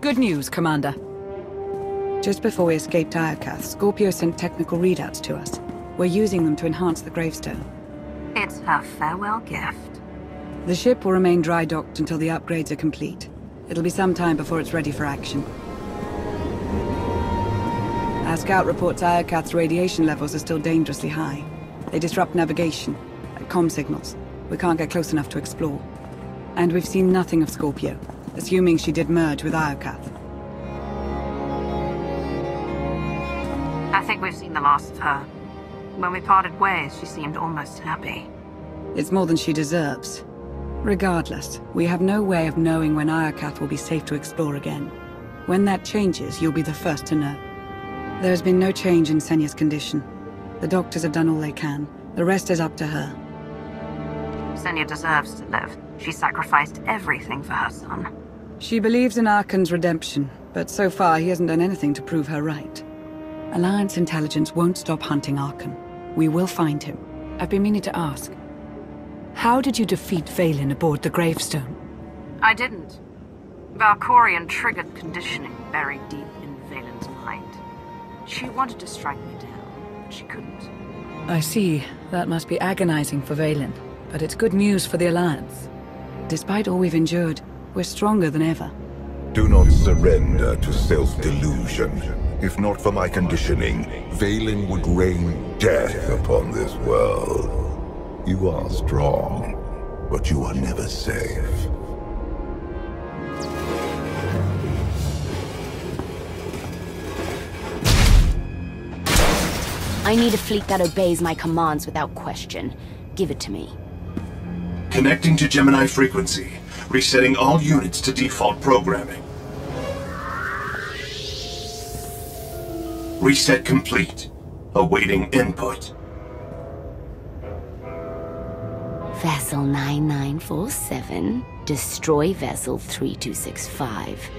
good news, Commander. Just before we escaped Iokath, Scorpio sent technical readouts to us. We're using them to enhance the gravestone. It's her farewell gift. The ship will remain dry docked until the upgrades are complete. It'll be some time before it's ready for action. Our scout reports Iokath's radiation levels are still dangerously high. They disrupt navigation, like comm signals. We can't get close enough to explore. And we've seen nothing of Scorpio, assuming she did merge with Iokath. I think we've seen the last of her. When we parted ways, she seemed almost happy. It's more than she deserves. Regardless, we have no way of knowing when Iokath will be safe to explore again. When that changes, you'll be the first to know. There has been no change in Senya's condition. The doctors have done all they can. The rest is up to her. Senya deserves to live. She sacrificed everything for her son. She believes in Arkan's redemption, but so far he hasn't done anything to prove her right. Alliance intelligence won't stop hunting Arkan. We will find him. I've been meaning to ask. How did you defeat Vaylin aboard the gravestone? I didn't. Valkorian triggered conditioning buried deep in Vaylin's mind. She wanted to strike me down, but she couldn't. I see. That must be agonizing for Vaylin, but it's good news for the Alliance. Despite all we've endured, we're stronger than ever. Do not surrender to self-delusion. If not for my conditioning, Vaylin would rain death upon this world. You are strong, but you are never safe. I need a fleet that obeys my commands without question. Give it to me. Connecting to Gemini frequency. Resetting all units to default programming. Reset complete. Awaiting input. Vessel 9947, destroy Vessel 3265.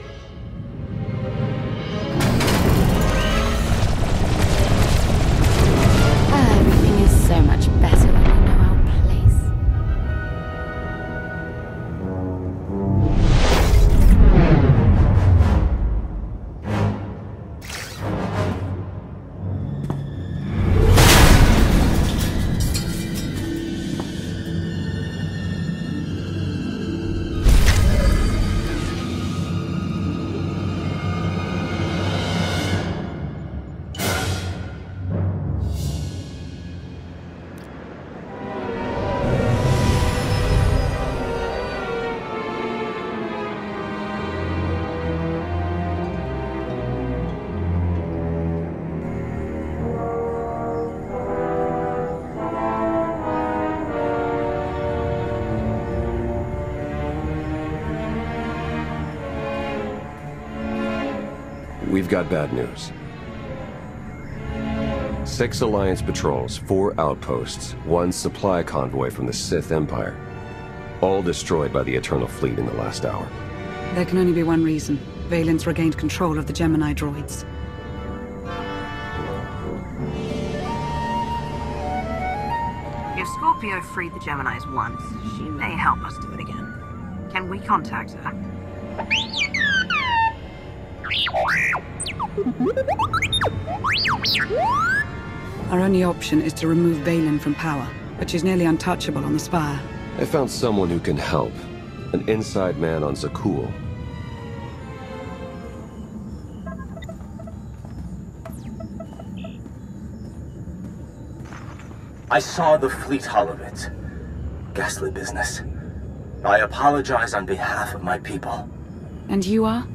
Everything is so much better when we know our place. We've got bad news. 6 Alliance patrols, 4 outposts, 1 supply convoy from the Sith Empire. All destroyed by the Eternal Fleet in the last hour. There can only be one reason. Vaylin's regained control of the Gemini droids. If Scorpio freed the Geminis once, she may help us do it again. Can we contact her? Our only option is to remove Vaylin from power, but she's nearly untouchable on the Spire. I found someone who can help. An inside man on Zakul. I saw the fleet hull of it. Ghastly business. I apologize on behalf of my people. And you are?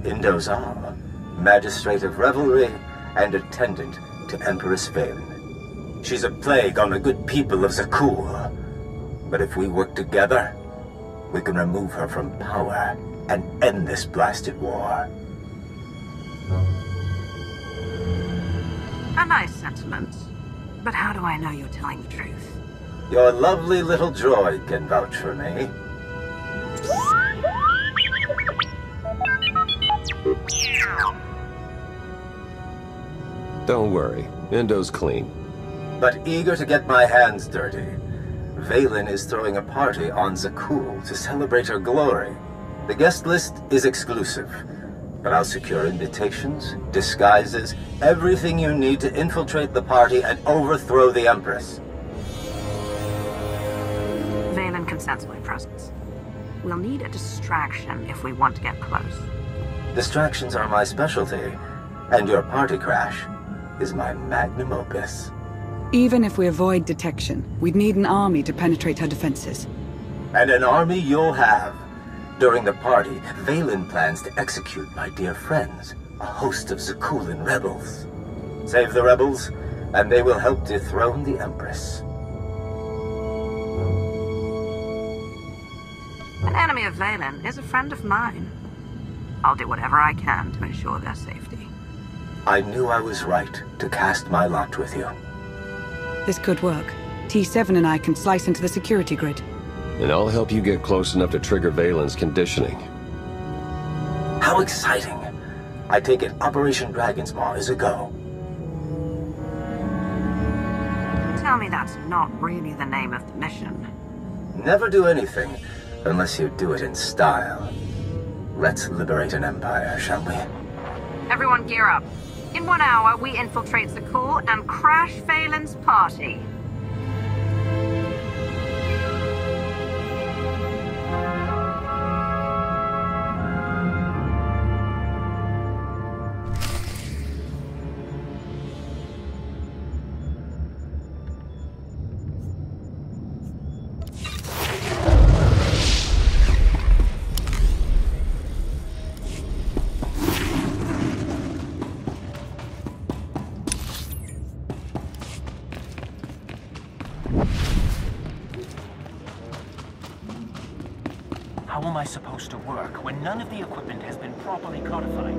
Indozal, magistrate of revelry and attendant to Empress Vaylin. She's a plague on the good people of Zakul. But if we work together, we can remove her from power and end this blasted war. A nice sentiment. But how do I know you're telling the truth? Your lovely little droid can vouch for me. Don't worry, Indo's clean. But eager to get my hands dirty, Vaylin is throwing a party on Zakul to celebrate her glory. The guest list is exclusive. But I'll secure invitations, disguises, everything you need to infiltrate the party and overthrow the Empress. Valen consents my presence. We'll need a distraction if we want to get close. Distractions are my specialty, and your party crash is my magnum opus. Even if we avoid detection, we'd need an army to penetrate her defenses. And an army you'll have. During the party, Valen plans to execute my dear friends, a host of Zakuulan rebels. Save the rebels, and they will help dethrone the Empress. An enemy of Valen is a friend of mine. I'll do whatever I can to ensure their safety. I knew I was right to cast my lot with you. This could work. T7 and I can slice into the security grid. And I'll help you get close enough to trigger Valen's conditioning. How exciting! I take it Operation Dragon's Maw is a go. Tell me that's not really the name of the mission. Never do anything unless you do it in style. Let's liberate an empire, shall we? Everyone gear up. In 1 hour, we infiltrate Zakuul and crash Valen's party. How am I supposed to work when none of the equipment has been properly codified?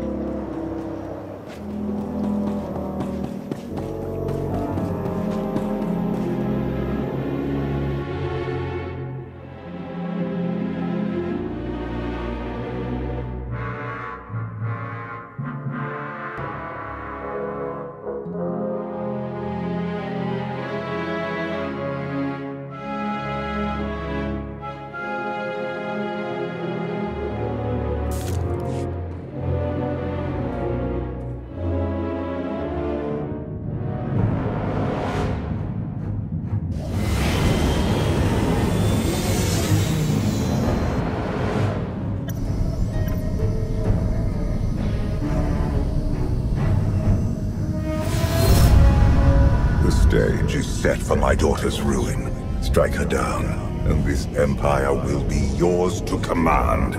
The stage is set for my daughter's ruin. Strike her down, and this empire will be yours to command.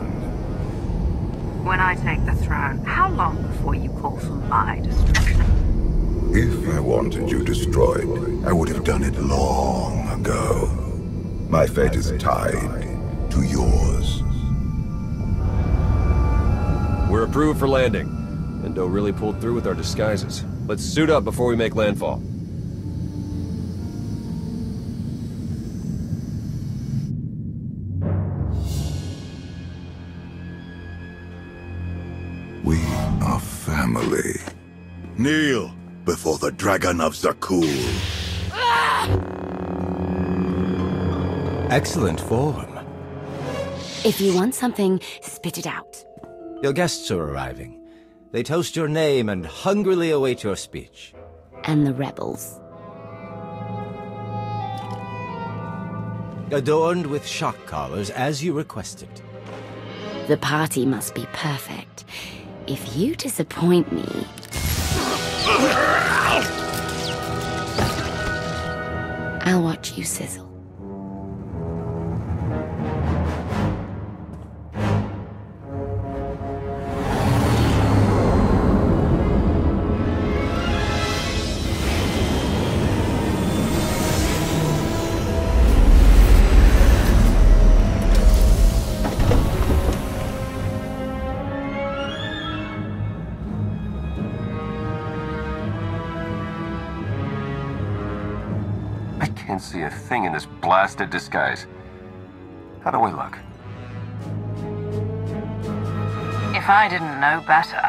When I take the throne, how long before you call for my destruction? If I wanted you destroyed, I would have done it long ago. My fate is tied to yours. We're approved for landing. Endo really pulled through with our disguises. Let's suit up before we make landfall. We are family. Kneel before the Dragon of Zakuul. Excellent form. If you want something, spit it out. Your guests are arriving. They toast your name and hungrily await your speech. And the rebels. Adorned with shock collars as you requested. The party must be perfect. If you disappoint me... I'll watch you sizzle. Can't see a thing in this blasted disguise. How do I look? If I didn't know better,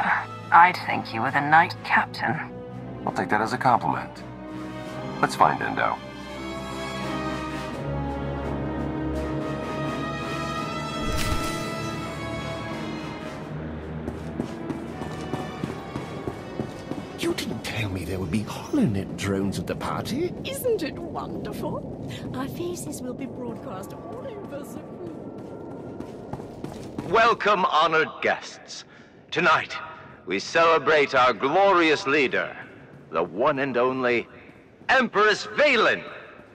I'd think you were the Knight Captain. I'll take that as a compliment. Let's find Endo. You didn't tell me there would be HoloNet drones at the party. Isn't it wonderful? Our faces will be broadcast all over the room. Welcome, honored guests. Tonight, we celebrate our glorious leader, the one and only Empress Valen.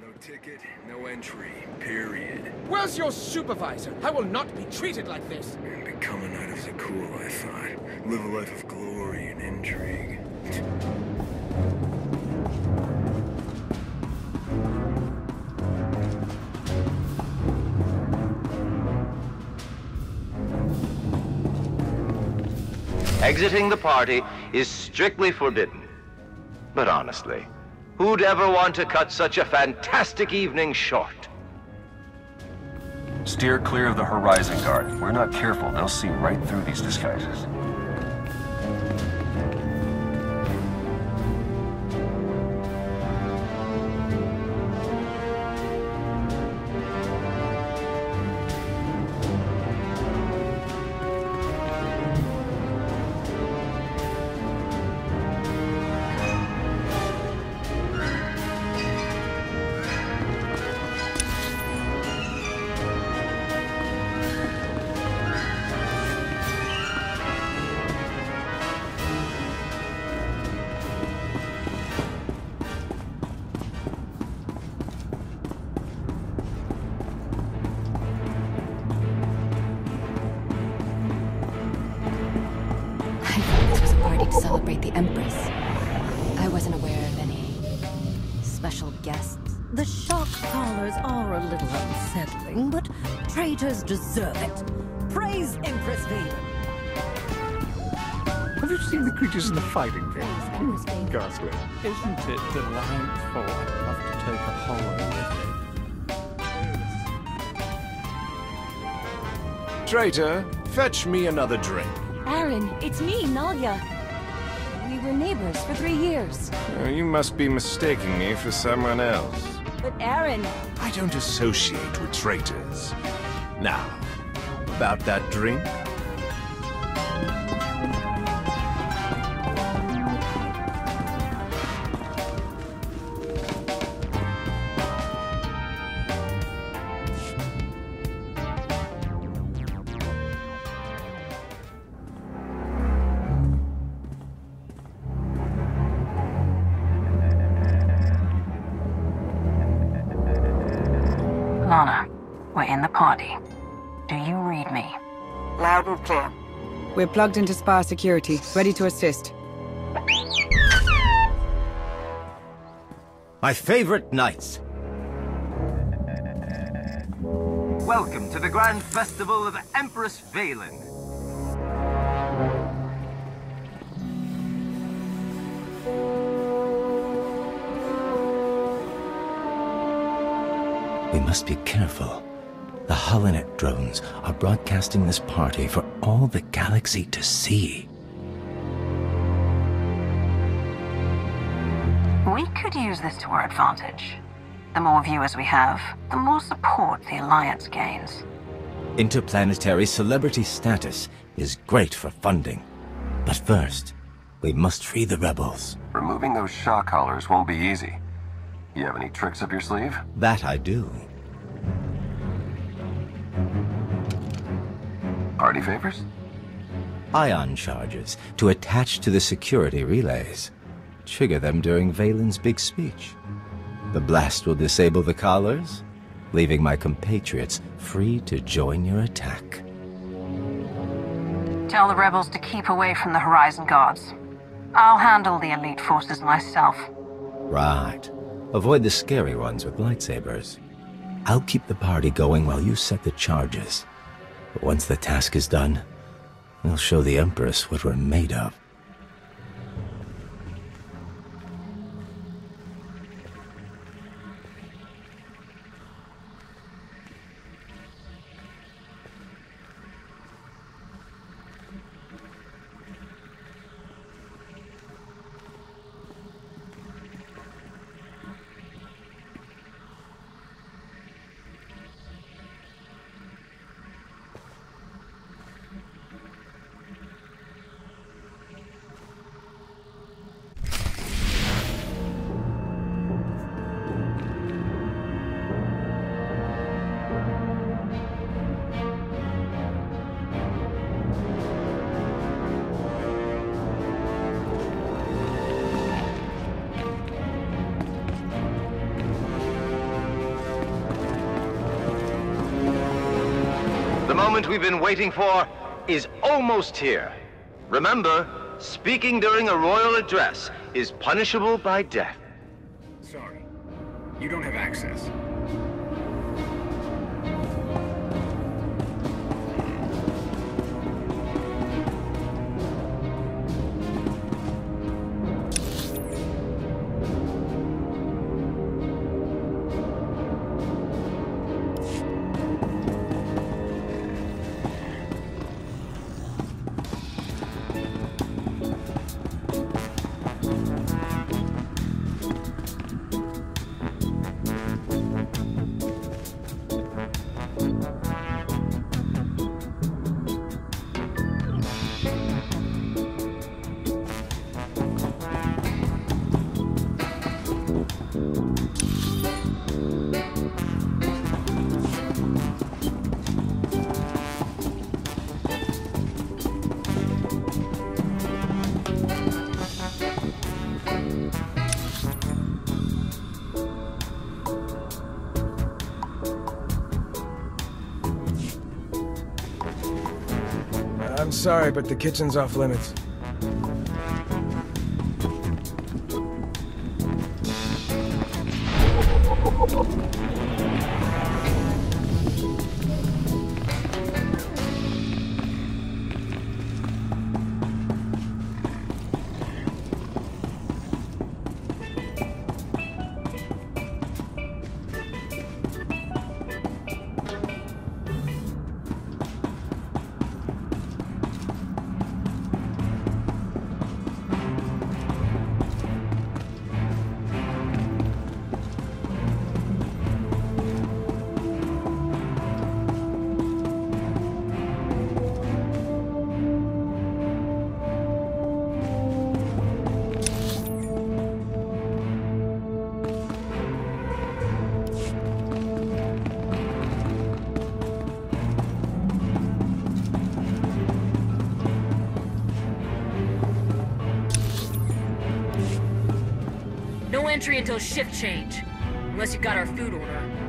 No ticket, no entry, period. Where's your supervisor? I will not be treated like this. And become a knight of Zakul, I thought. Live a life of glory and intrigue. Exiting the party is strictly forbidden. But honestly, who'd ever want to cut such a fantastic evening short? Steer clear of the Horizon Guard. If we're not careful, they'll see right through these disguises. Celebrate the Empress. I wasn't aware of any special guests. The shock collars are a little unsettling, but traitors deserve it. Praise Empress Valen. Have you seen the creatures in the fighting field? Ghastly. Isn't it delightful? I'd love to take a holo with you. Traitor, fetch me another drink. Aaron, it's me, Nadia. We were neighbors for 3 years. You must be mistaking me for someone else. But Aaron... I don't associate with traitors. Now, about that drink? Lana, we're in the party. Do you read me? Loud and clear. We're plugged into Spire security, ready to assist. My favorite knights. Welcome to the Grand Festival of Empress Valen. We must be careful. The HoloNet drones are broadcasting this party for all the galaxy to see. We could use this to our advantage. The more viewers we have, the more support the Alliance gains. Interplanetary celebrity status is great for funding. But first, we must free the rebels. Removing those shock collars won't be easy. You have any tricks up your sleeve? That I do. Party favors? Ion charges to attach to the security relays. Trigger them during Valen's big speech. The blast will disable the collars, leaving my compatriots free to join your attack. Tell the rebels to keep away from the Horizon Guards. I'll handle the elite forces myself. Right. Avoid the scary ones with lightsabers. I'll keep the party going while you set the charges. But once the task is done, we'll show the Empress what we're made of. moment we've been waiting for is almost here. Remember, speaking during a royal address is punishable by death. Sorry. You don't have access. I'm sorry, but the kitchen's off limits. No entry until shift change. Unless you got our food order.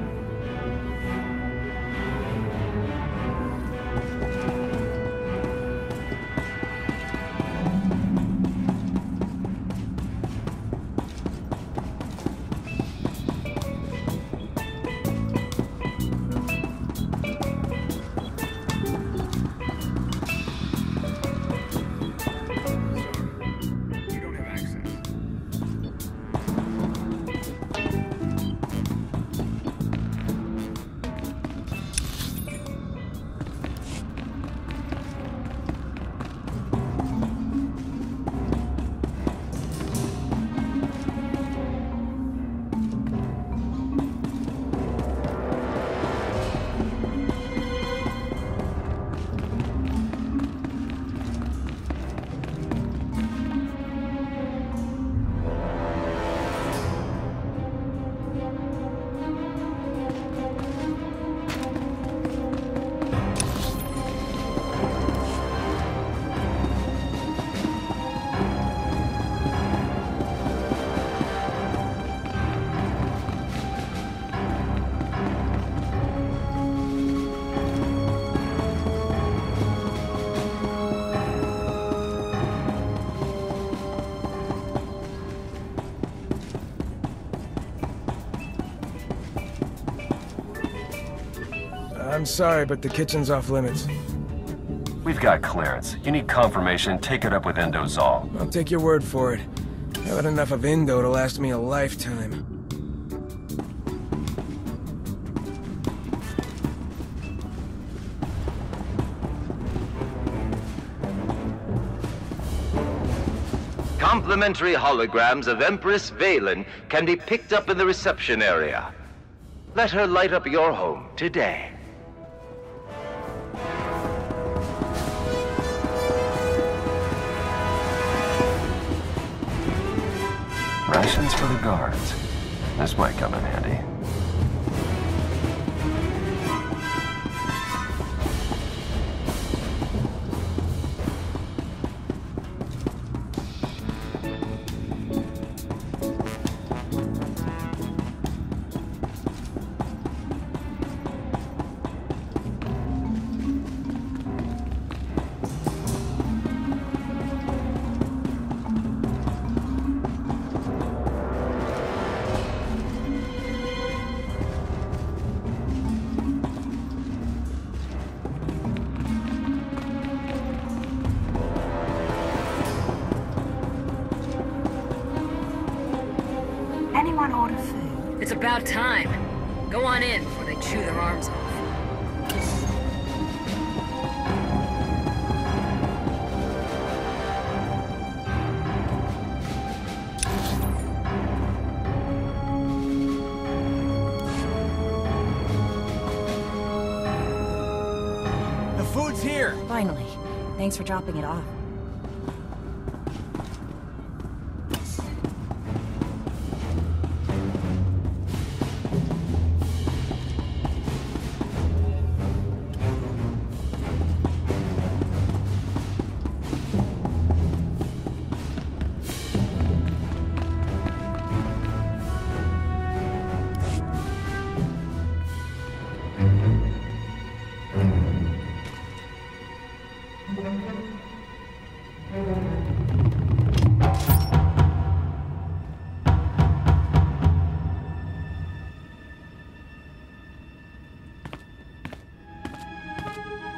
I'm sorry, but the kitchen's off limits. We've got clearance. You need confirmation, take it up with Endo Zal. I'll take your word for it. I've had enough of Indo to last me a lifetime. Complimentary holograms of Empress Valen can be picked up in the reception area. Let her light up your home today. Rations for the guards. This might come in handy. Anyone order food? It's about time. Go on in before they chew their arms off. The food's here! Finally. Thanks for dropping it off.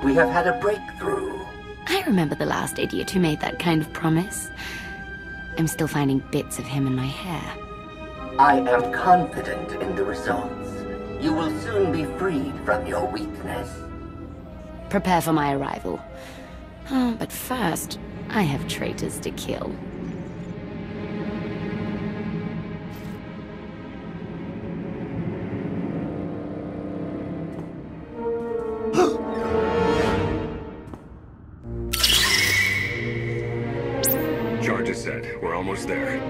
We have had a breakthrough. I remember the last idiot who made that kind of promise. I'm still finding bits of him in my hair. I am confident in the results. You will soon be freed from your weakness. Prepare for my arrival. But first, I have traitors to kill. Charge is set. We're almost there.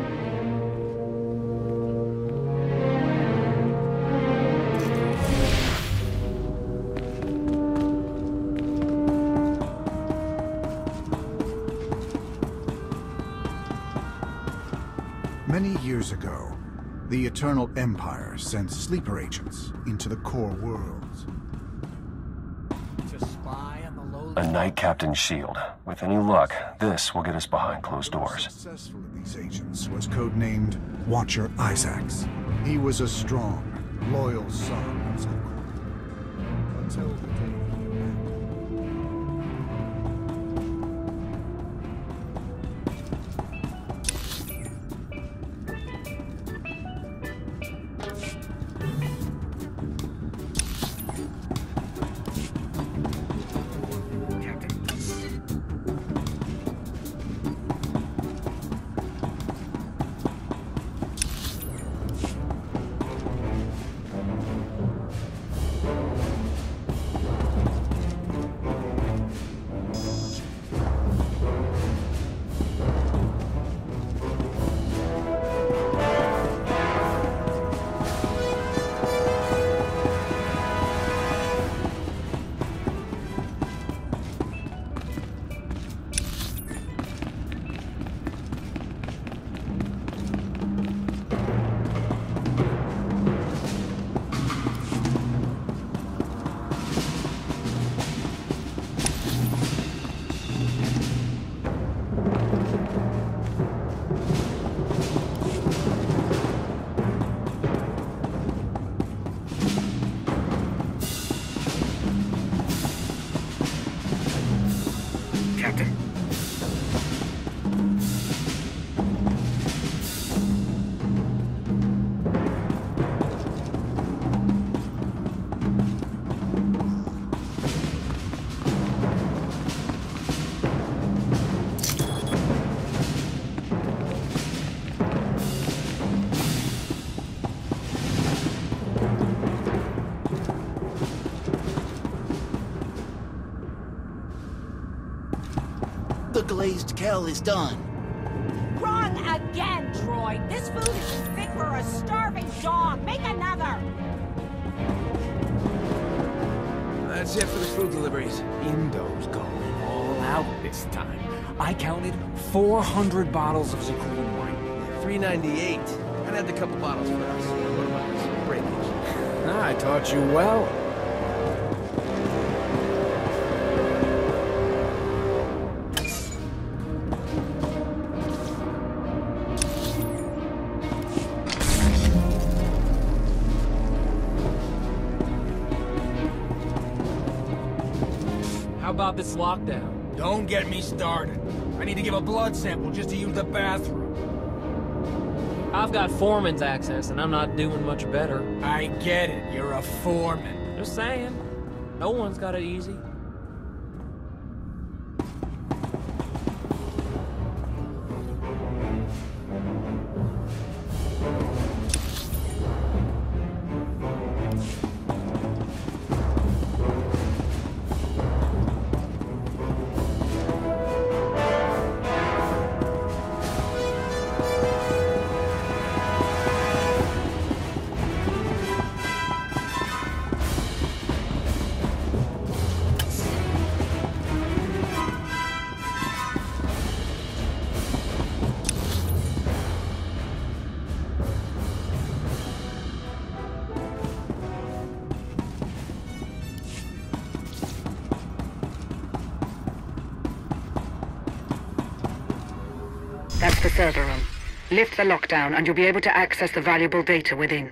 Many years ago, the Eternal Empire sent sleeper agents into the core worlds. To spy on the low... A Knight Captain's shield. With any luck, this will get us behind closed doors. Successful of these agents was codenamed Watcher Isaacs. He was a strong, loyal son of Zakor. Until the day he met. The glazed kell is done. Wrong again, droid! This food isn't fit for a starving dog! Make another! That's it for the food deliveries. Indo's going all out this time. I counted 400 bottles of Zakor wine. $3.98. I'd add a couple bottles for us. What about this breakage? I taught you well. How about this lockdown? Don't get me started. I need to give a blood sample just to use the bathroom. I've got foreman's access, and I'm not doing much better. I get it. You're a foreman. Just saying. No one's got it easy. That's the server room. Lift the lockdown and you'll be able to access the valuable data within.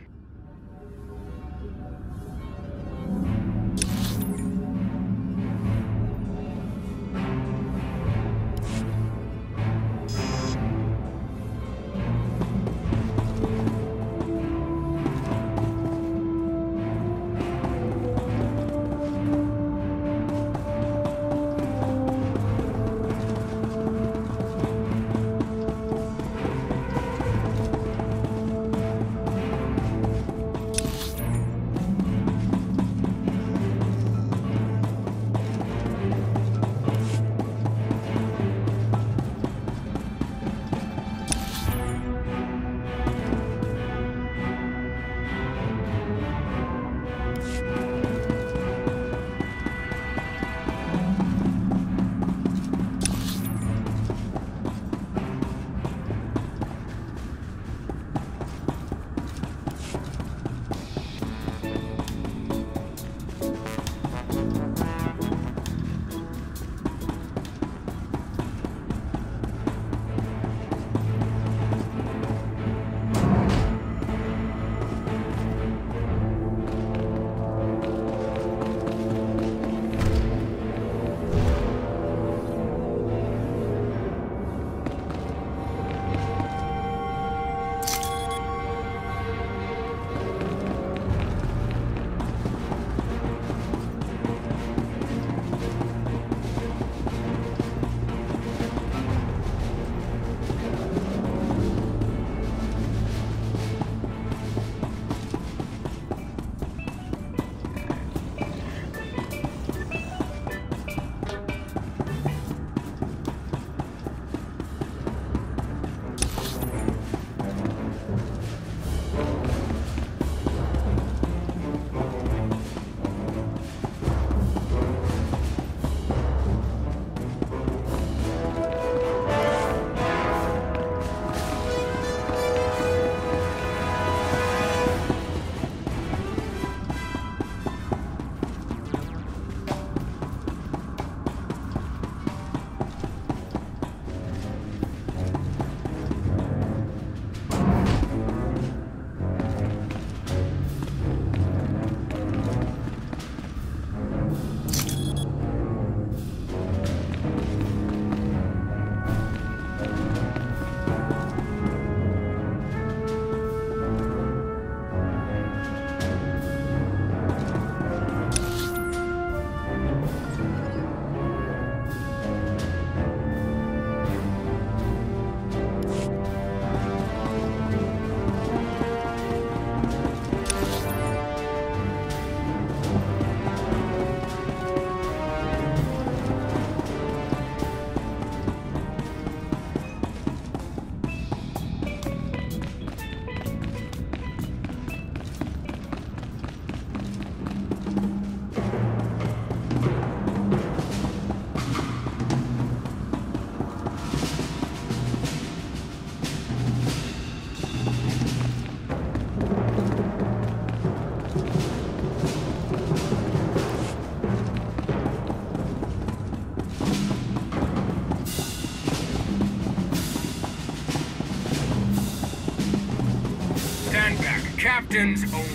Captains only.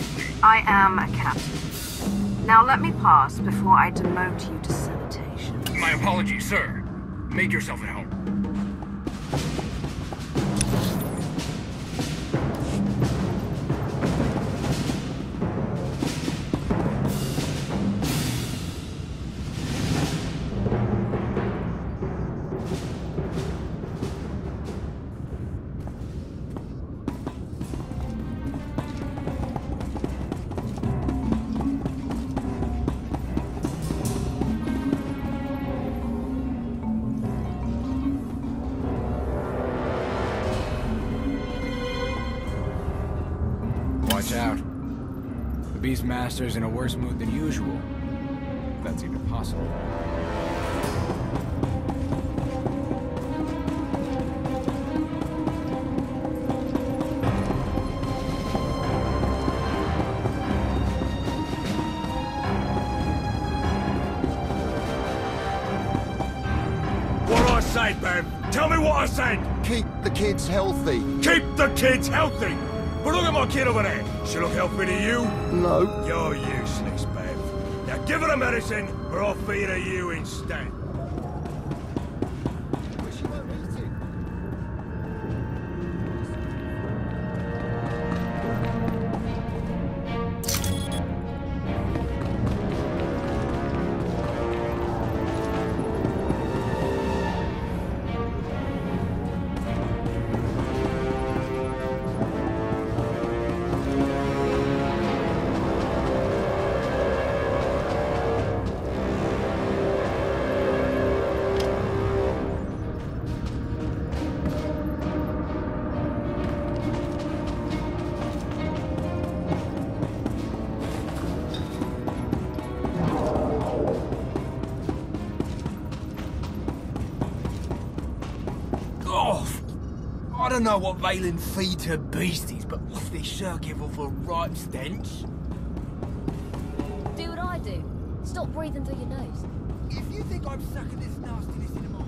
I am a captain. Now let me pass before I demote you to sanitation. My apologies, sir. Make yourself at home. watch out. The Beastmaster's in a worse mood than usual. If that's even possible. Bev. Tell me what I said! Keep the kids healthy. Keep the kids healthy! But look at my kid over there. She look healthy to you? No. You're useless, Bev. Now give her the medicine, or I'll feed her you instead. I don't know what Valen feeds her beasties, but they sure give off a right stench. Do what I do. Stop breathing through your nose. If you think I'm sucking this nastiness in a moment.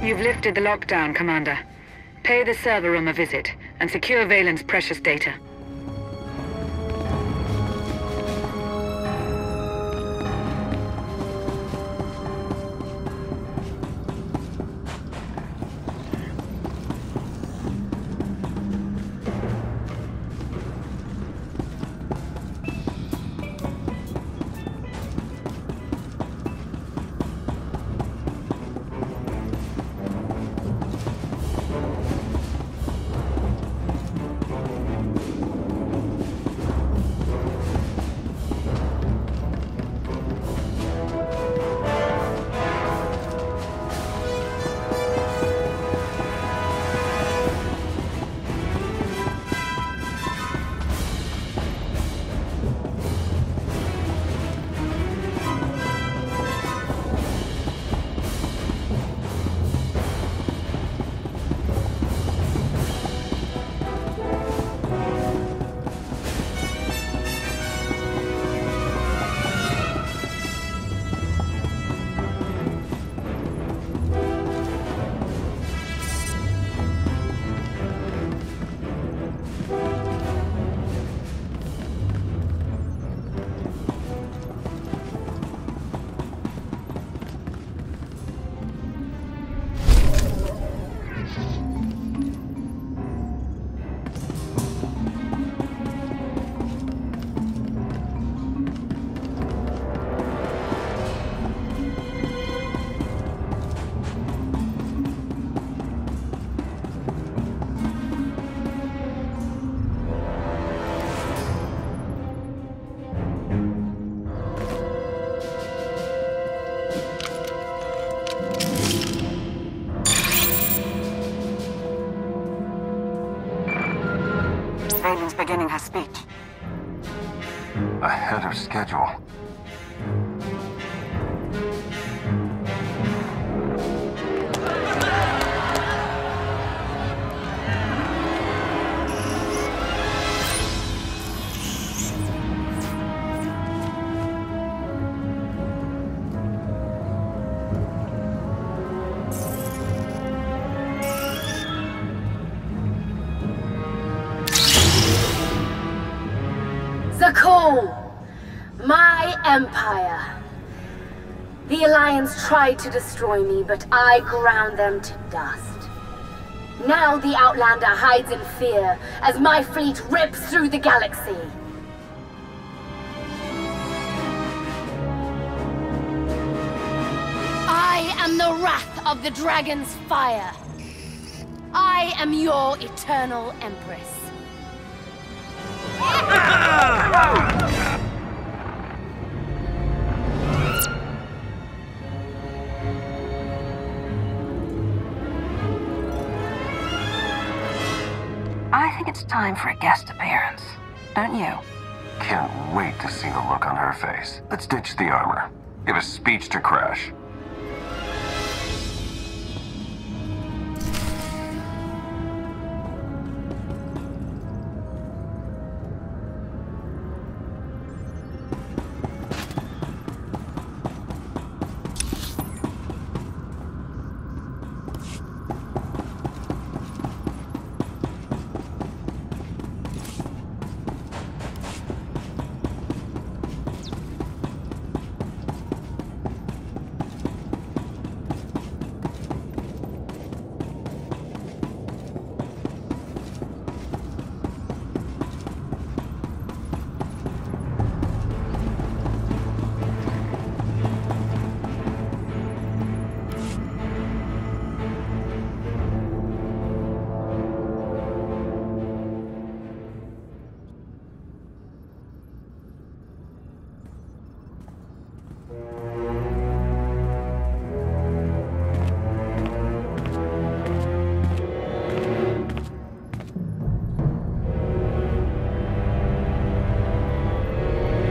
You've lifted the lockdown, Commander. Pay the server room a visit, and secure Valen's precious data. Valen's beginning her speech. Ahead of schedule. My empire. The Alliance tried to destroy me, but I ground them to dust. Now the Outlander hides in fear as my fleet rips through the galaxy. I am the wrath of the dragon's fire. I am your eternal empress. I think it's time for a guest appearance, don't you? Can't wait to see the look on her face. Let's ditch the armor. Give a speech to Crash.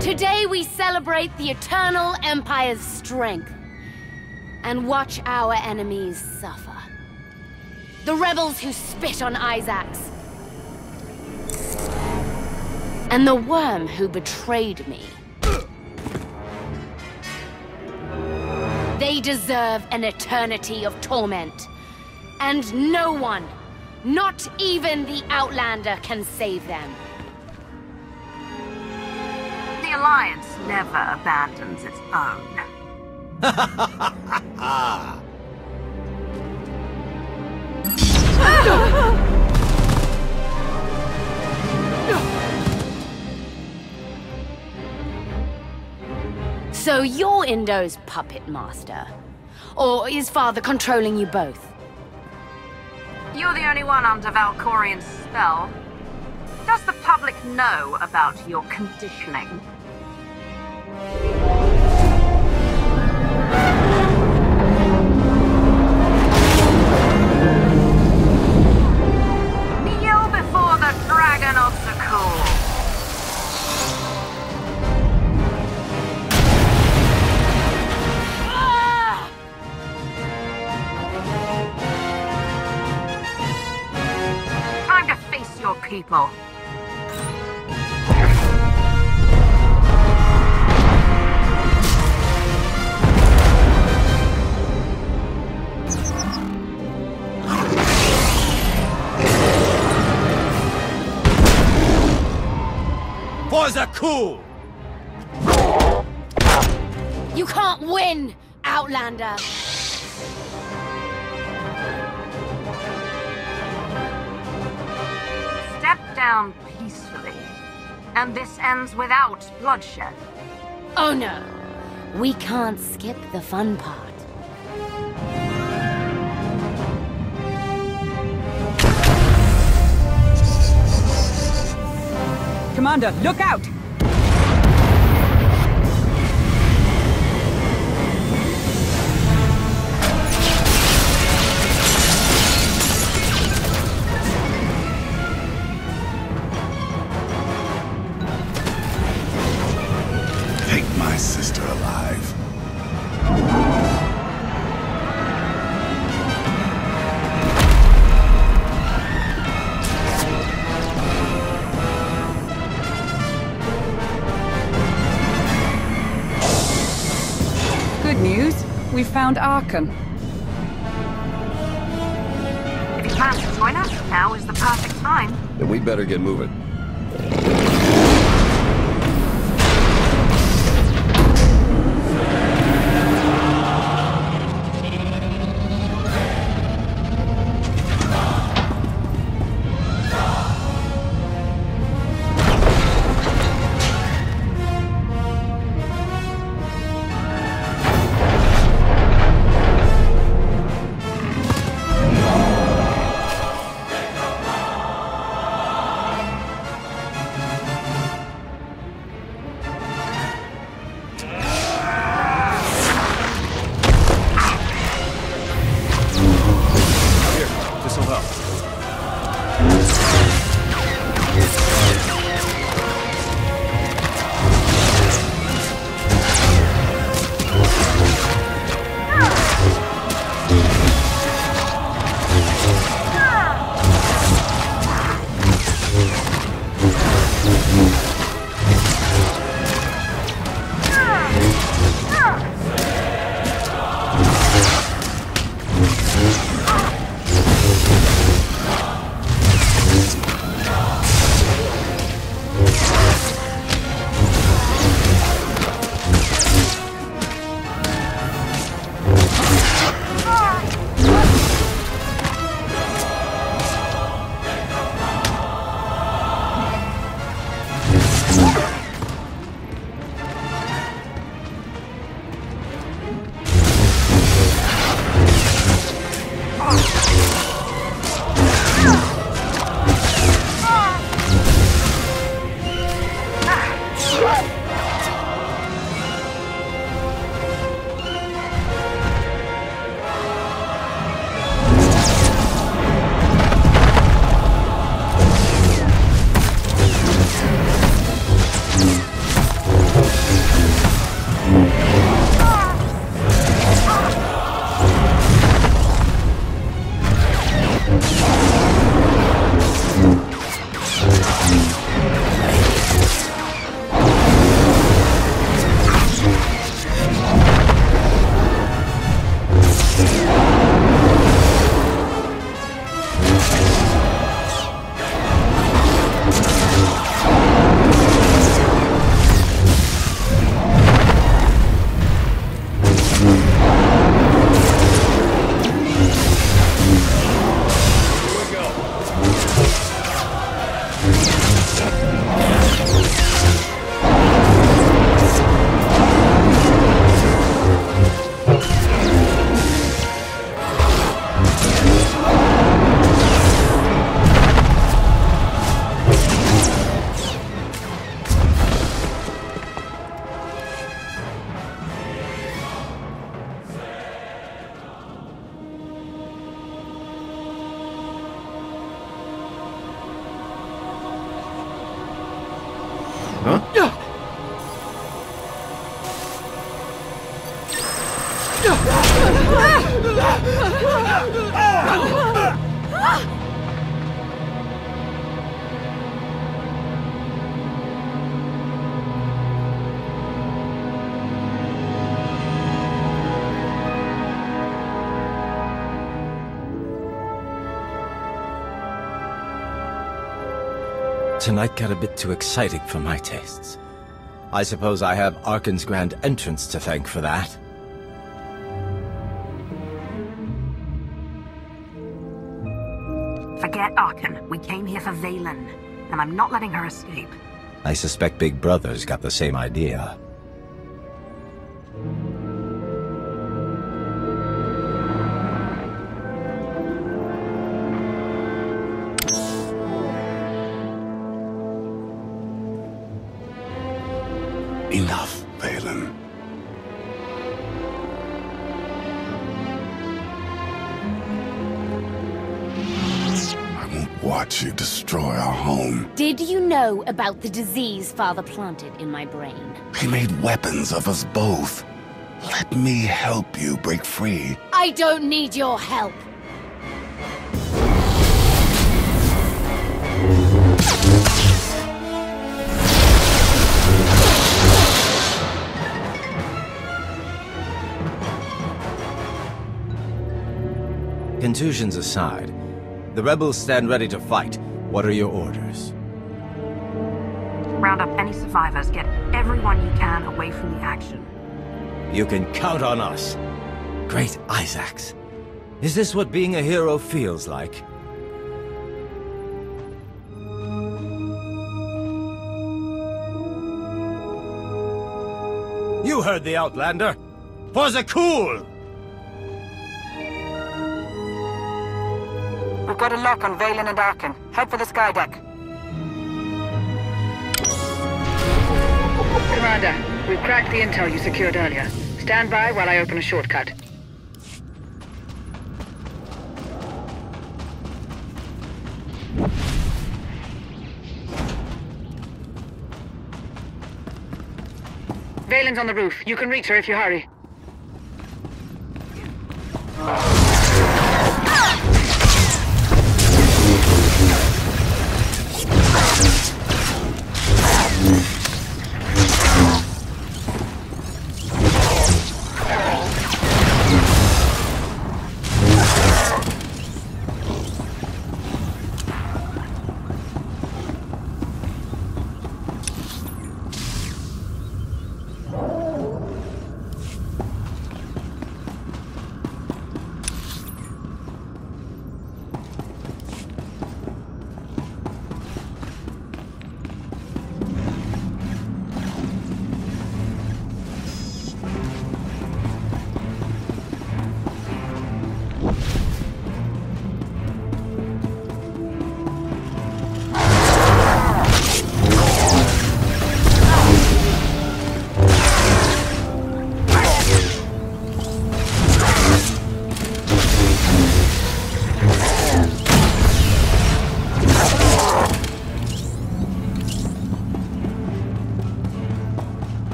Today we celebrate the Eternal Empire's strength and watch our enemies suffer. The rebels who spit on Isaacs, and the worm who betrayed me. They deserve an eternity of torment, And no one, not even the Outlander, can save them. The Alliance never abandons its own. So you're Indo's puppet master? Or is Father controlling you both? You're the only one under Valkorian's spell. Does the public know about your conditioning? Kneel before the Dragon of Zakul. Time to face your people. For Zakul! You can't win, Outlander! Step down peacefully, and this ends without bloodshed. Oh no, we can't skip the fun part. Commander, look out! Take my sister alive. Good news. We found Arkham. If you plan to join us, now is the perfect time. Then we better get moving. Huh? Tonight got a bit too exciting for my tastes. I suppose I have Arkan's grand entrance to thank for that. Forget Arkan. We came here for Valen, and I'm not letting her escape. I suspect Big Brother's got the same idea. Enough, Valen. I won't watch you destroy our home. Did you know about the disease Father planted in my brain? He made weapons of us both. Let me help you break free. I don't need your help. Contusions aside, the rebels stand ready to fight. What are your orders? Round up any survivors, get everyone you can away from the action. You can count on us. Great Isaacs. Is this what being a hero feels like? You heard the Outlander. For the cool! We've got a lock on Valen and Arkan. Head for the sky deck. Commander, we've cracked the intel you secured earlier. Stand by while I open a shortcut. Valen's on the roof. You can reach her if you hurry.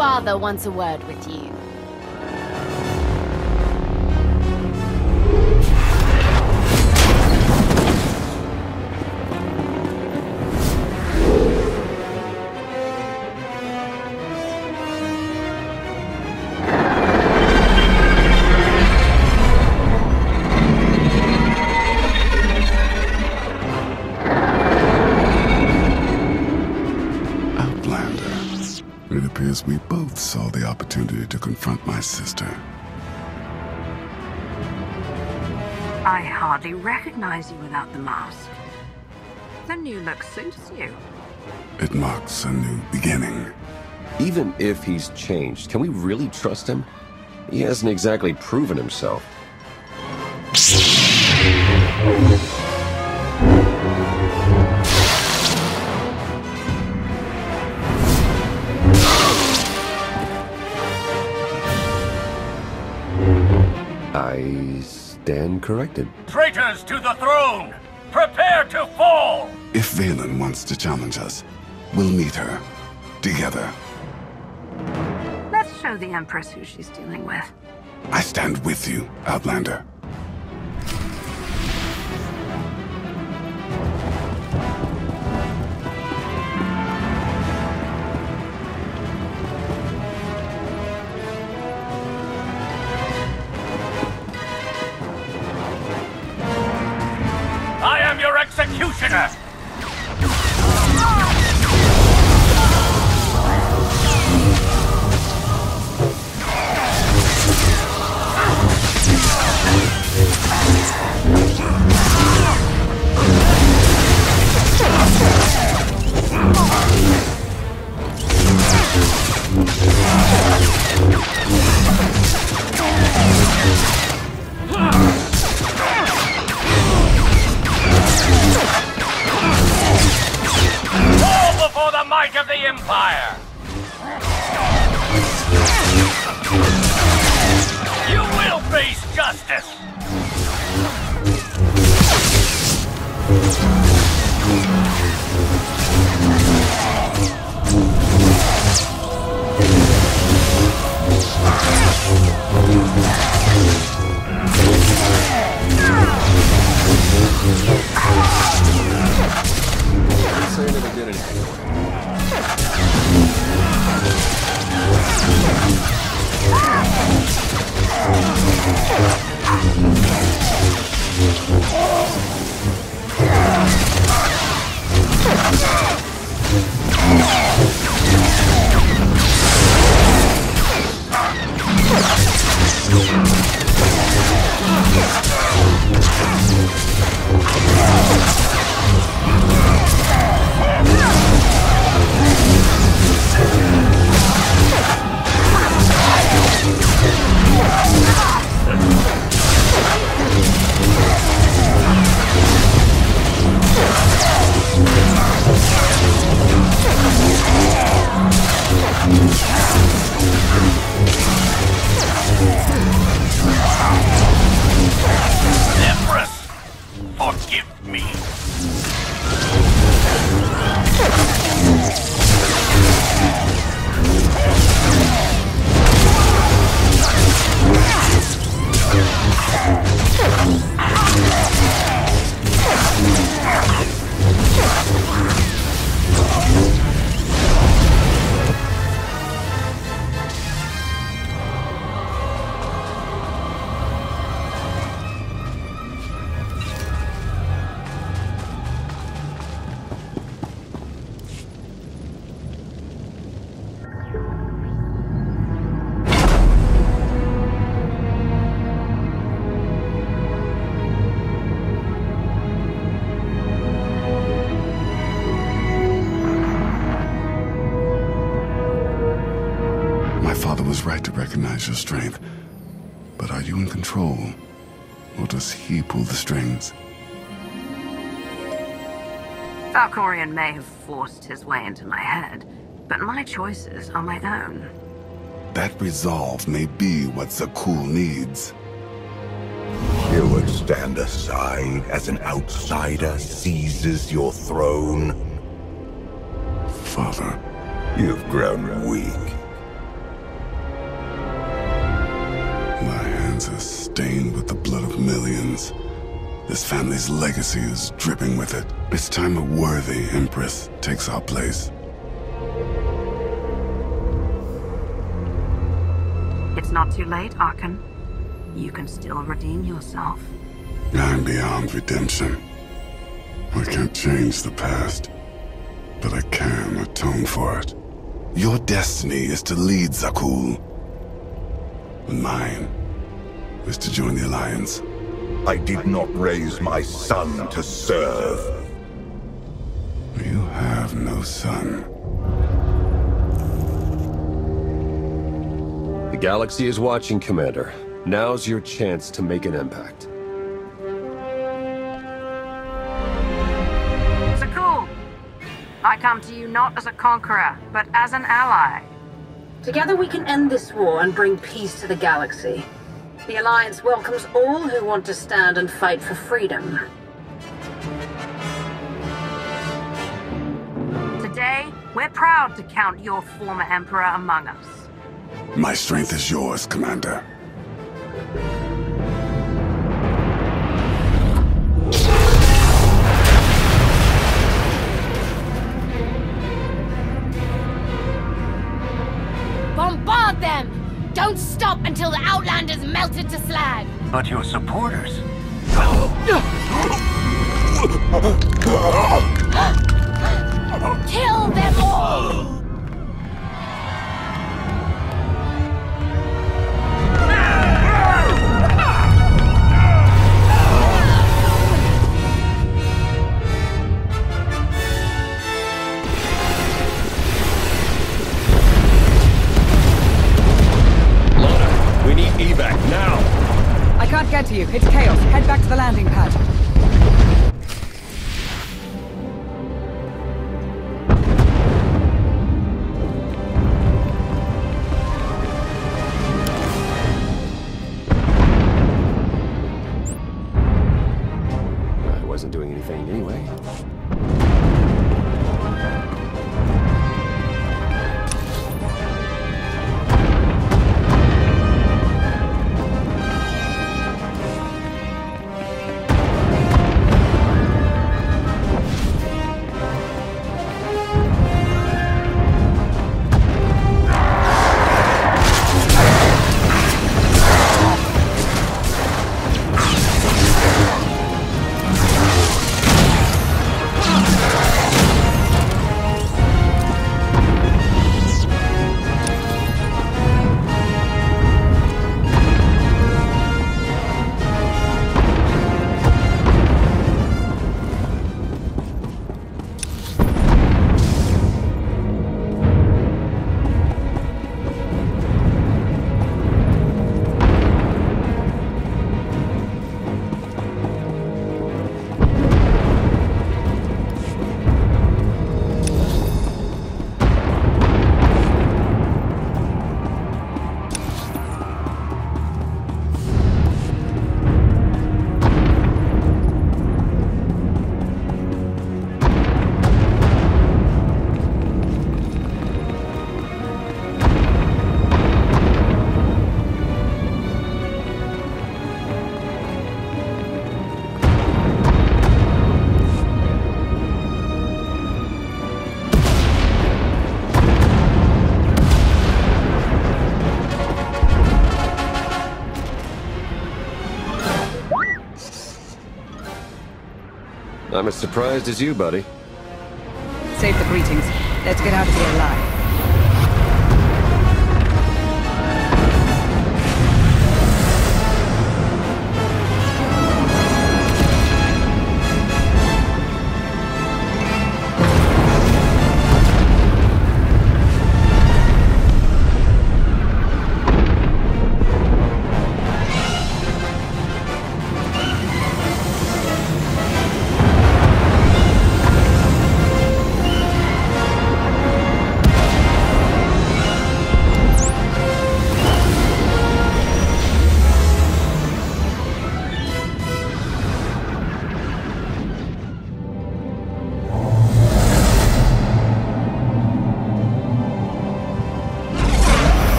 father wants a word with you. We both saw the opportunity to confront my sister. I hardly recognize you without the mask. The new look suits you. It marks a new beginning. Even if he's changed, can we really trust him? He hasn't exactly proven himself. I stand corrected. Traitors to the throne! Prepare to fall! If Valen wants to challenge us, we'll meet her. Together. Let's show the Empress who she's dealing with. I stand with you, Outlander. Executioner! Might of the Empire! You will face justice! I'm saying never did anything. Empress, forgive me. was right to recognize your strength. But are you in control? Or does he pull the strings? Valkorion may have forced his way into my head, but my choices are my own. That resolve may be what Zakul needs. You would stand aside as an outsider seizes your throne? Father. You've grown weak. lands are stained with the blood of millions. This family's legacy is dripping with it. It's time a worthy empress takes our place. It's not too late, Arkan. You can still redeem yourself. I'm beyond redemption. I can't change the past, but I can atone for it. Your destiny is to lead Zakul. And mine is to join the Alliance. I did not raise my son to serve. You have no son. The galaxy is watching, Commander. Now's your chance to make an impact. Zakul! I come to you not as a conqueror, but as an ally. Together we can end this war and bring peace to the galaxy. The Alliance welcomes all who want to stand and fight for freedom. Today, we're proud to count your former Emperor among us. My strength is yours, Commander. Bombard them! Don't stop until the Outlanders melted to slag! But your supporters... Kill them all! We need evac now! I can't get to you. It's chaos. Head back to the landing pad. I wasn't doing anything anyway. I'm as surprised as you, buddy. Save the greetings. Let's get out of here alive.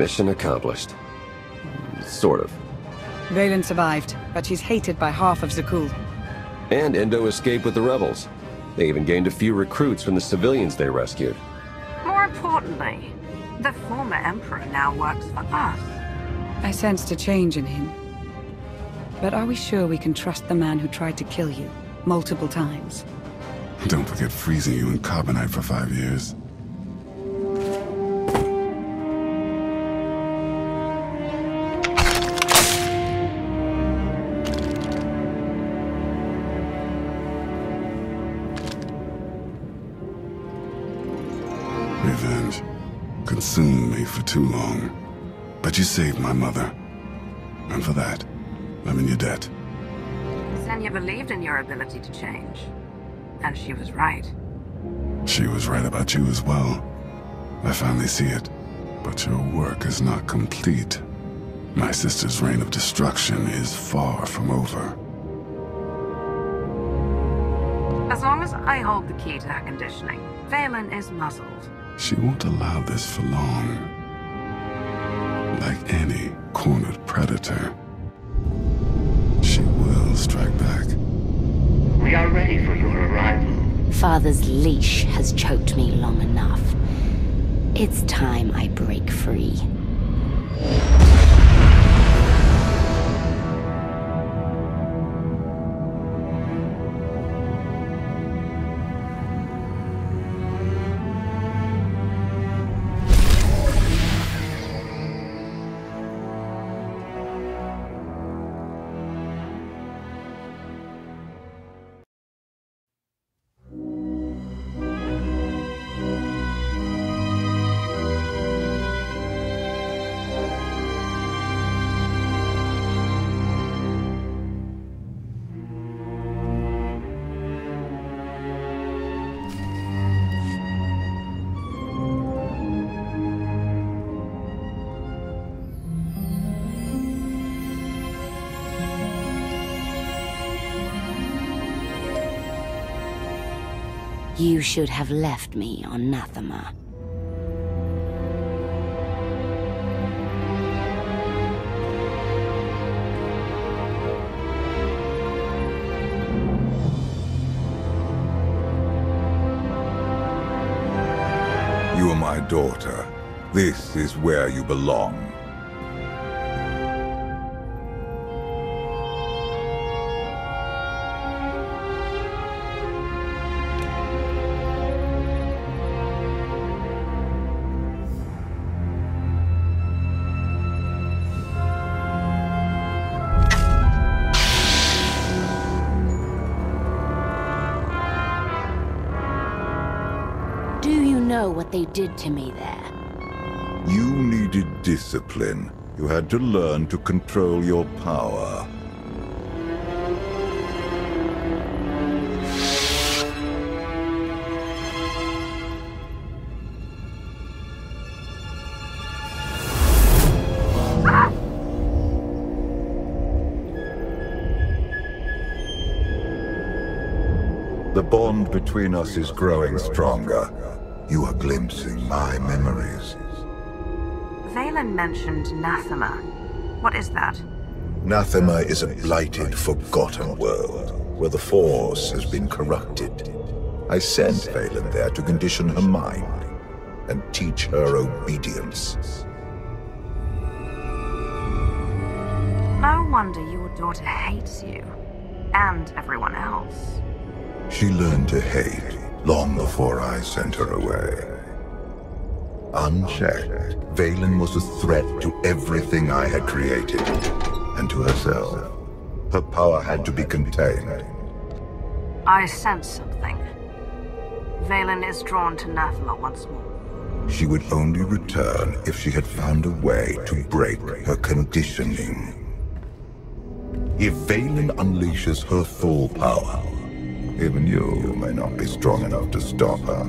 Mission accomplished. Sort of. Valen survived, but she's hated by half of Zakul. And Endo escaped with the rebels. They even gained a few recruits from the civilians they rescued. More importantly, the former Emperor now works for us. I sensed a change in him. But are we sure we can trust the man who tried to kill you multiple times? Don't forget freezing you in carbonite for 5 years. Revenge consumed me for too long. But you saved my mother. And for that, I'm in your debt. Senya believed in your ability to change. And she was right. She was right about you as well. I finally see it. But your work is not complete. My sister's reign of destruction is far from over. As long as I hold the key to her conditioning, Valen is muzzled. She won't allow this for long. Like any cornered predator, she will strike back. We are ready for your arrival. Father's leash has choked me long enough. It's time I break free. You should have left me on Nathema. You are my daughter. This is where you belong. What they did to me there. You needed discipline. You had to learn to control your power. The bond between us is growing stronger. You are glimpsing my memories. Valen mentioned Nathema. What is that? Nathema is a blighted, forgotten world, where the Force has been corrupted. I sent Valen there to condition her mind, and teach her obedience. No wonder your daughter hates you. And everyone else. She learned to hate long before I sent her away. Unchecked, Valen was a threat to everything I had created, and to herself. Her power had to be contained. I sense something. Valen is drawn to Nathema once more. She would only return if she had found a way to break her conditioning. If Valen unleashes her full power, even you may not be strong enough to stop her.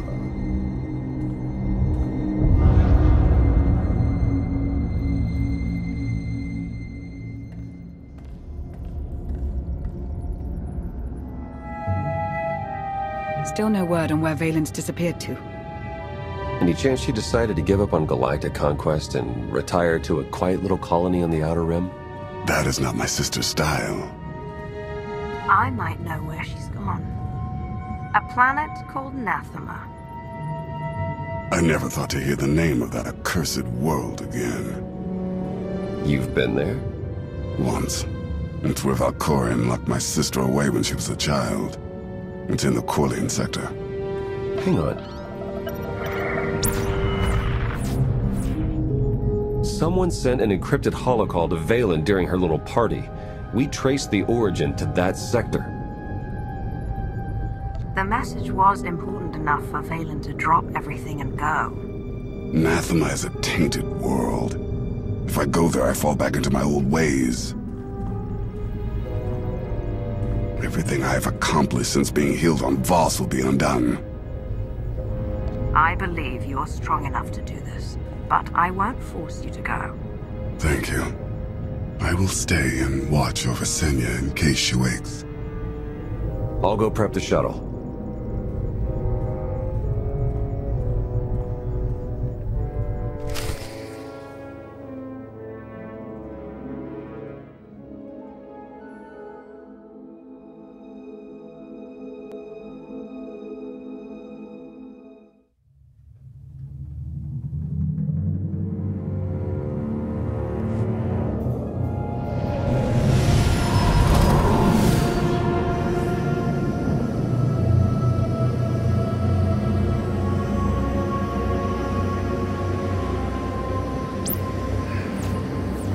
Still no word on where Valen's disappeared to. Any chance she decided to give up on galactic conquest and retire to a quiet little colony on the Outer Rim? That is not my sister's style. I might know where she's gone. A planet called Nathema. I never thought to hear the name of that accursed world again. You've been there? Once. It's where Valkorion locked my sister away when she was a child. It's in the Corlean sector. Hang on. Someone sent an encrypted holocall to Valen during her little party. We traced the origin to that sector. The message was important enough for Valen to drop everything and go. Nathema is a tainted world. If I go there, I fall back into my old ways. Everything I have accomplished since being healed on Voss will be undone. I believe you're strong enough to do this, but I won't force you to go. Thank you. I will stay and watch over Senya in case she wakes. I'll go prep the shuttle.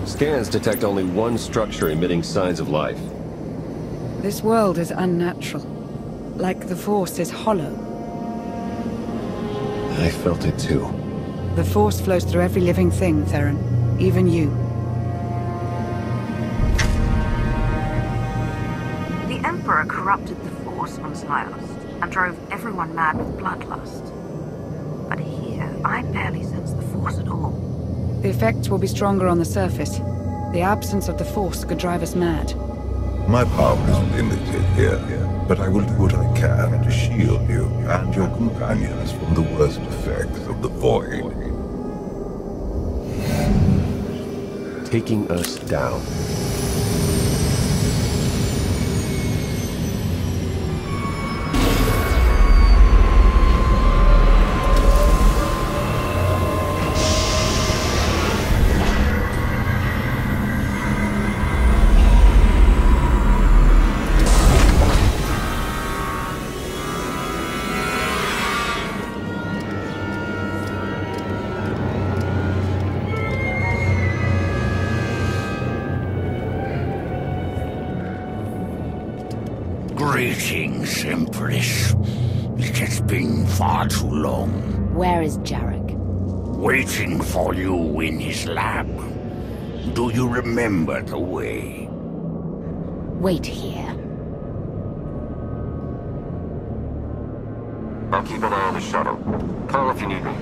Scans detect only one structure emitting signs of life. This world is unnatural. Like the Force is hollow. I felt it too. The Force flows through every living thing, Theron. Even you. The Emperor corrupted the Force on Xylos and drove everyone mad with bloodlust. But here, I barely sense the Force at all. The effects will be stronger on the surface. The absence of the Force could drive us mad. My power is limited here, but I will do what I can to shield you and your companions from the worst effects of the Void. Taking us down. Greetings, Empress. It has been far too long. Where is Jarek? Waiting for you in his lab. Do you remember the way? Wait here. I'll keep an eye on the shuttle. Call if you need me.